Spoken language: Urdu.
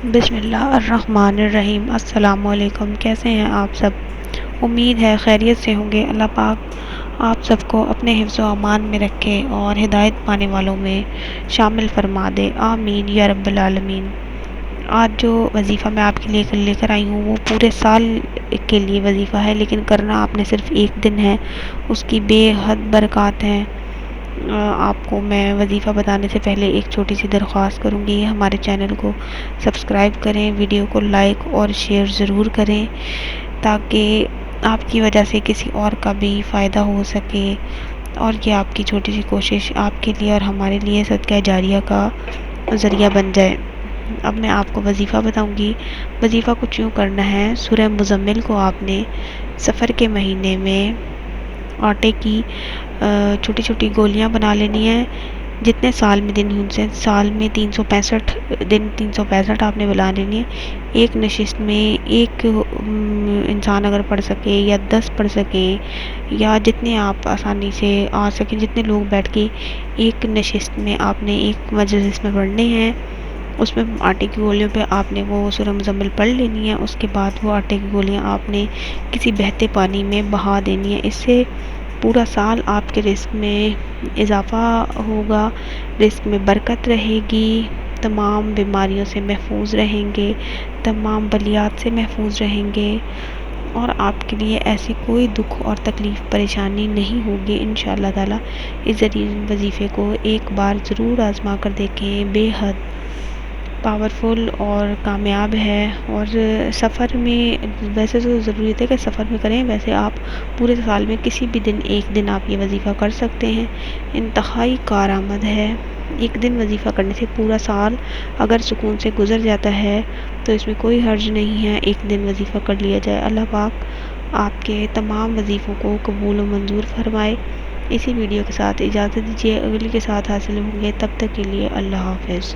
بسم اللہ الرحمن الرحیم۔ السلام علیکم، کیسے ہیں آپ سب؟ امید ہے خیریت سے ہوں گے۔ اللہ پاک آپ سب کو اپنے حفظ و امان میں رکھے اور ہدایت پانے والوں میں شامل فرما دے، آمین یا رب العالمین۔ آج جو وظیفہ میں آپ کے لیے لے کر آئی ہوں وہ پورے سال کے لیے وظیفہ ہے، لیکن کرنا آپ نے صرف ایک دن ہے، اس کی بے حد برکات ہیں۔ آپ کو میں وظیفہ بتانے سے پہلے ایک چھوٹی سی درخواست کروں گی، ہمارے چینل کو سبسکرائب کریں، ویڈیو کو لائک اور شیئر ضرور کریں تاکہ آپ کی وجہ سے کسی اور کا بھی فائدہ ہو سکے، اور یہ آپ کی چھوٹی سی کوشش آپ کے لیے اور ہمارے لیے صدقہ جاریہ کا ذریعہ بن جائے۔ اب میں آپ کو وظیفہ بتاؤں گی۔ وظیفہ کچھ یوں کرنا ہے، سورہ مزمل کو آپ نے سفر کے مہینے میں آٹے کی چھوٹی چھوٹی گولیاں بنا لینی ہیں، جتنے سال میں دن ہوں سے سال میں 365 دن 365 آپ نے بنا لینی ہے۔ ایک نشست میں ایک انسان اگر پڑھ سکے یا 10 پڑھ سکیں یا جتنے آپ آسانی سے آ سکیں، جتنے لوگ بیٹھ کے ایک نشست میں آپ نے ایک مجلس میں پڑھنے ہیں، اس میں آٹے کی گولیوں پہ آپ نے وہ سورہ مزمل پڑھ لینی ہے۔ اس کے بعد وہ آٹے کی گولیاں آپ نے کسی بہتے پانی میں بہا دینی ہے۔ اس سے پورا سال آپ کے رزق میں اضافہ ہوگا، رزق میں برکت رہے گی، تمام بیماریوں سے محفوظ رہیں گے، تمام بلیات سے محفوظ رہیں گے، اور آپ کے لیے ایسی کوئی دکھ اور تکلیف پریشانی نہیں ہوگی انشاءاللہ تعالی۔ اس ذریعے وظیفے کو ایک بار ضرور آزما کر دیکھیں، بے حد پاورفل اور کامیاب ہے۔ اور سفر میں ویسے تو ضروری ہے کہ سفر میں کریں، ویسے آپ پورے سال میں کسی بھی دن ایک دن آپ یہ وظیفہ کر سکتے ہیں، انتہائی کارآمد ہے۔ ایک دن وظیفہ کرنے سے پورا سال اگر سکون سے گزر جاتا ہے تو اس میں کوئی حرج نہیں ہے، ایک دن وظیفہ کر لیا جائے۔ اللہ پاک آپ کے تمام وظیفوں کو قبول و منظور فرمائے۔ اسی ویڈیو کے ساتھ اجازت دیجیے، اگلی کے ساتھ حاصل ہوں گے، تب تک کے لیے اللہ حافظ۔